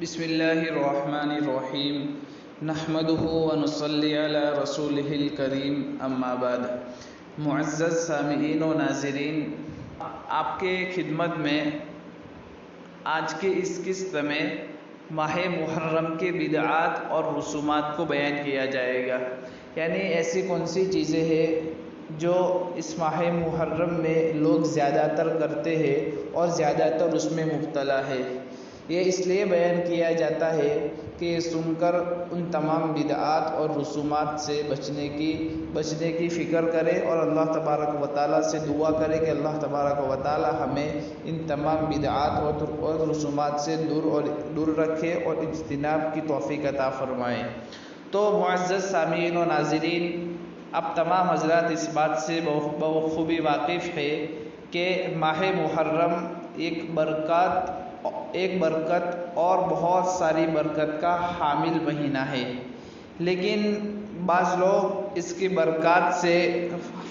بسم اللہ الرحمن الرحیم نحمدہ ونصلی علی رسولہ الکریم اما بعد۔ معزز سامعین و ناظرین، آپ کے خدمت میں آج کے اس قسط میں ماہ محرم کے بدعات اور رسومات کو بیان کیا جائے گا، یعنی ایسی کون سی چیزیں ہیں جو اس ماہ محرم میں لوگ زیادہ تر کرتے ہیں اور زیادہ تر اس میں مبتلا ہے۔ یہ اس لیے بیان کیا جاتا ہے کہ سن کر ان تمام بدعات اور رسومات سے بچنے کی فکر کرے اور اللہ تبارک و تعالیٰ سے دعا کرے کہ اللہ تبارک و تعالیٰ ہمیں ان تمام بدعات اور رسومات سے دور رکھے اور اجتناب کی توفیق عطا فرمائے۔ تو معزز سامعین و ناظرین، اب تمام حضرات اس بات سے بخوبی واقف ہے کہ ماہ محرم ایک برکت اور بہت ساری برکت کا حامل مہینہ ہے، لیکن بعض لوگ اس کی برکات سے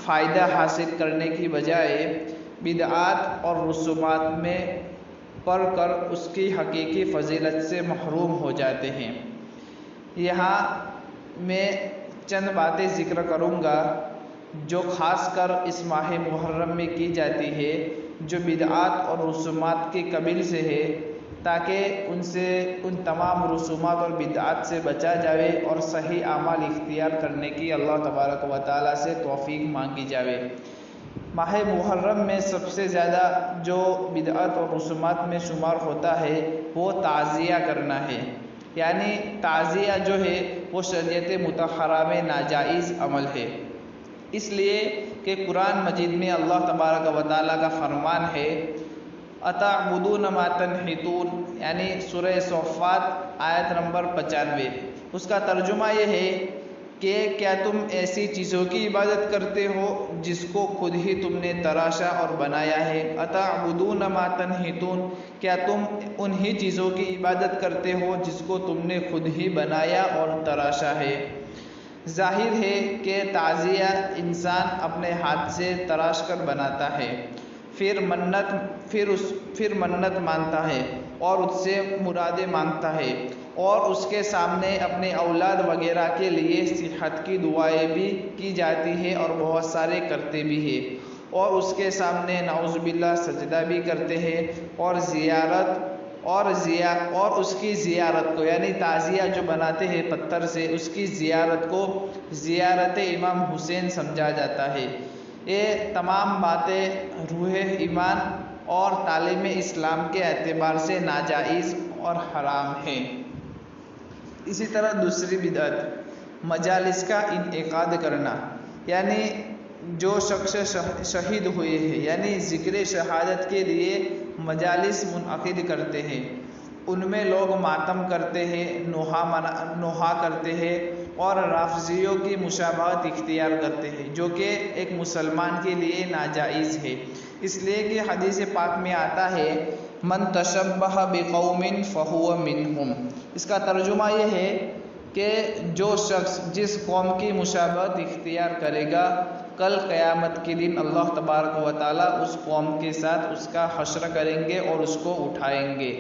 فائدہ حاصل کرنے کی بجائے بدعات اور رسومات میں پڑھ کر اس کی حقیقی فضیلت سے محروم ہو جاتے ہیں۔ یہاں میں چند باتیں ذکر کروں گا جو خاص کر اس ماہ محرم میں کی جاتی ہے، جو بدعات اور رسومات کے قبیل سے ہے، تاکہ ان تمام رسومات اور بدعات سے بچا جاوے اور صحیح اعمال اختیار کرنے کی اللہ تبارک و تعالیٰ سے توفیق مانگی جاوے۔ ماہ محرم میں سب سے زیادہ جو بدعات اور رسومات میں شمار ہوتا ہے وہ تعزیہ کرنا ہے، یعنی تعزیہ جو ہے وہ شریعت مطہرہ میں ناجائز عمل ہے، اس لیے کہ قرآن مجید میں اللہ تبارک و تعالیٰ کا فرمان ہے اتعبدون ما تنحتون، یعنی سورہ صفات آیت نمبر 95۔ اس کا ترجمہ یہ ہے کہ کیا تم ایسی چیزوں کی عبادت کرتے ہو جس کو خود ہی تم نے تراشا اور بنایا ہے۔ اتعبدون ما تنحتون، کیا تم انہی چیزوں کی عبادت کرتے ہو جس کو تم نے خود ہی بنایا اور تراشا ہے۔ ظاہر ہے کہ تعزیہ انسان اپنے ہاتھ سے تراش کر بناتا ہے، پھر منت مانتا ہے اور اس سے مرادیں مانگتا ہے، اور اس کے سامنے اپنے اولاد وغیرہ کے لیے صحت کی دعائیں بھی کی جاتی ہے اور بہت سارے کرتے بھی ہیں، اور اس کے سامنے نعوذ باللہ سجدہ بھی کرتے ہیں، اور اس کی زیارت کو، یعنی تعزیہ جو بناتے ہیں پتھر سے، اس کی زیارت کو زیارت امام حسین سمجھا جاتا ہے۔ یہ تمام باتیں روح ایمان اور تعلیم اسلام کے اعتبار سے ناجائز اور حرام ہیں۔ اسی طرح دوسری بدعت مجالس کا انعقاد کرنا، یعنی جو شخص شہید ہوئے ہیں، یعنی ذکر شہادت کے لیے مجالس منعقد کرتے ہیں، ان میں لوگ ماتم کرتے ہیں، نوحہ کرتے ہیں اور رافضیوں کی مشابہت اختیار کرتے ہیں، جو کہ ایک مسلمان کے لیے ناجائز ہے، اس لیے کہ حدیث پاک میں آتا ہے من تشبہ بقوم فہو منہم۔ اس کا ترجمہ یہ ہے کہ جو شخص جس قوم کی مشابہت اختیار کرے گا، کل قیامت کے دن اللہ تبارک و تعالیٰ اس قوم کے ساتھ اس کا حشر کریں گے اور اس کو اٹھائیں گے۔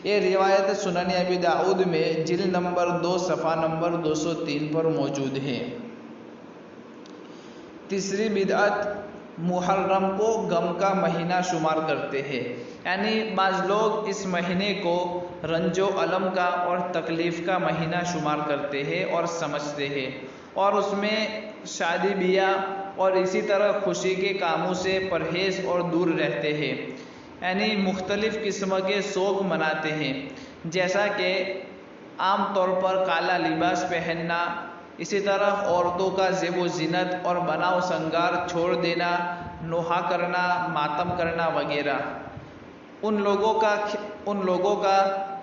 یہ روایت سنن ابی داؤد میں جلد نمبر 2 صفحہ نمبر 203 پر موجود ہے۔ تیسری بدعت محرم کو غم کا مہینہ شمار کرتے ہیں، یعنی بعض لوگ اس مہینے کو رنج و الم کا اور تکلیف کا مہینہ شمار کرتے ہیں اور سمجھتے ہیں، اور اس میں شادی بیاہ اور اسی طرح خوشی کے کاموں سے پرہیز اور دور رہتے ہیں، یعنی مختلف قسم کے شوق مناتے ہیں، جیسا کہ عام طور پر کالا لباس پہننا، اسی طرح عورتوں کا زیب و زینت اور بناؤ سنگار چھوڑ دینا، نوحہ کرنا، ماتم کرنا وغیرہ۔ ان لوگوں کا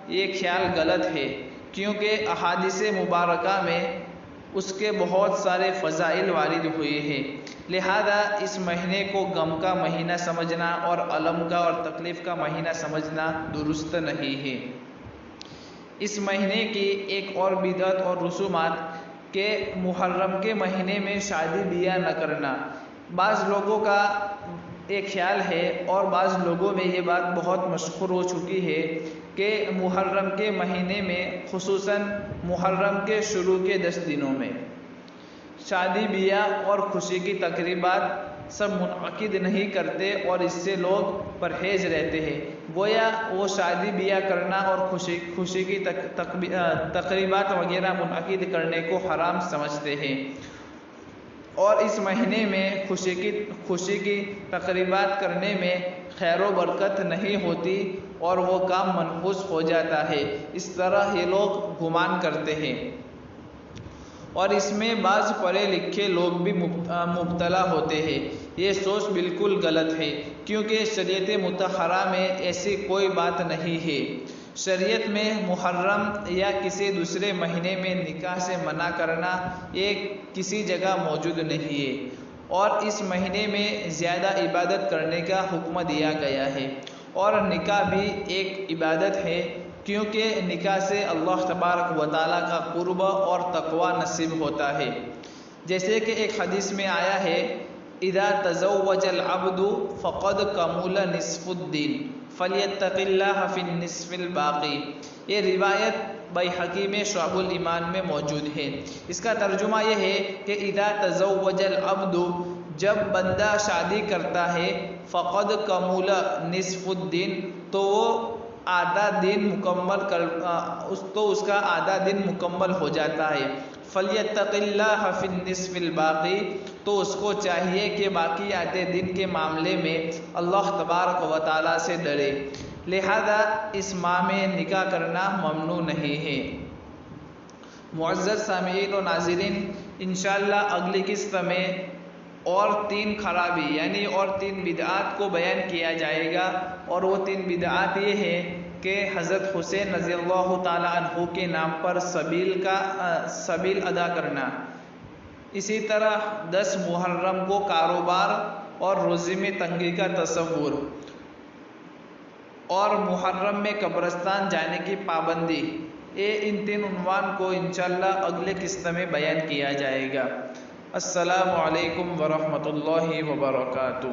یہ خیال غلط ہے، کیونکہ احادیث مبارکہ میں اس کے بہت سارے فضائل وارد ہوئے ہیں، لہذا اس مہینے کو غم کا مہینہ سمجھنا اور الم کا اور تکلیف کا مہینہ سمجھنا درست نہیں ہے۔ اس مہینے کی ایک اور بدعت اور رسومات کہ محرم کے مہینے میں شادی بیاہ نہ کرنا۔ بعض لوگوں کا ایک خیال ہے اور بعض لوگوں میں یہ بات بہت مشہور ہو چکی ہے کہ محرم کے مہینے میں خصوصاً محرم کے شروع کے 10 دنوں میں شادی بیاہ اور خوشی کی تقریبات سب منعقد نہیں کرتے اور اس سے لوگ پرہیز رہتے ہیں، گویا وہ شادی بیاہ کرنا اور خوشی کی تقریبات وغیرہ منعقد کرنے کو حرام سمجھتے ہیں، اور اس مہینے میں خوشی کی تقریبات کرنے میں خیر و برکت نہیں ہوتی اور وہ کام منحوس ہو جاتا ہے، اس طرح یہ لوگ گمان کرتے ہیں، اور اس میں بعض پڑھے لکھے لوگ بھی مبتلا ہوتے ہیں۔ یہ سوچ بالکل غلط ہے، کیونکہ شریعت مطہرہ میں ایسی کوئی بات نہیں ہے۔ شریعت میں محرم یا کسی دوسرے مہینے میں نکاح سے منع کرنا یہ کسی جگہ موجود نہیں ہے، اور اس مہینے میں زیادہ عبادت کرنے کا حکم دیا گیا ہے، اور نکاح بھی ایک عبادت ہے، کیونکہ نکاح سے اللہ تبارک و تعالیٰ کا قرب اور تقوی نصیب ہوتا ہے، جیسے کہ ایک حدیث میں آیا ہے اذا تزوج العبد فقد کمل نصف الدین فلیتق اللہ فی النصف الباقی۔ یہ روایت بیہقی میں شعب الایمان میں موجود ہے۔ اس کا ترجمہ یہ ہے کہ اذا تزوج العبد، جب بندہ شادی کرتا ہے، فقد کمل نصف الدین، تو وہ آدھا دن اس کا آدھا دن مکمل ہو جاتا ہے، فلیتق اللہ فی النصف الباقی، تو اس کو چاہیے کہ باقی آدھے دن کے معاملے میں اللہ تبارک و تعالیٰ سے ڈرے، لہذا اس ماہ میں نکاح کرنا ممنوع نہیں ہے۔ معزز سامعین و ناظرین، انشاءاللہ اگلی قسط میں اور 3 خرابی یعنی اور 3 بدعات کو بیان کیا جائے گا، اور وہ 3 بدعات یہ ہے کہ حضرت حسین رضی اللہ تعالیٰ عنہ کے نام پر سبیل ادا کرنا، اسی طرح 10 محرم کو کاروبار اور روزی میں تنگی کا تصور، اور محرم میں قبرستان جانے کی پابندی، ان 3 عنوان کو انشاءاللہ اگلے قسط میں بیان کیا جائے گا۔ السلام علیکم ورحمۃ اللہ وبرکاتہ۔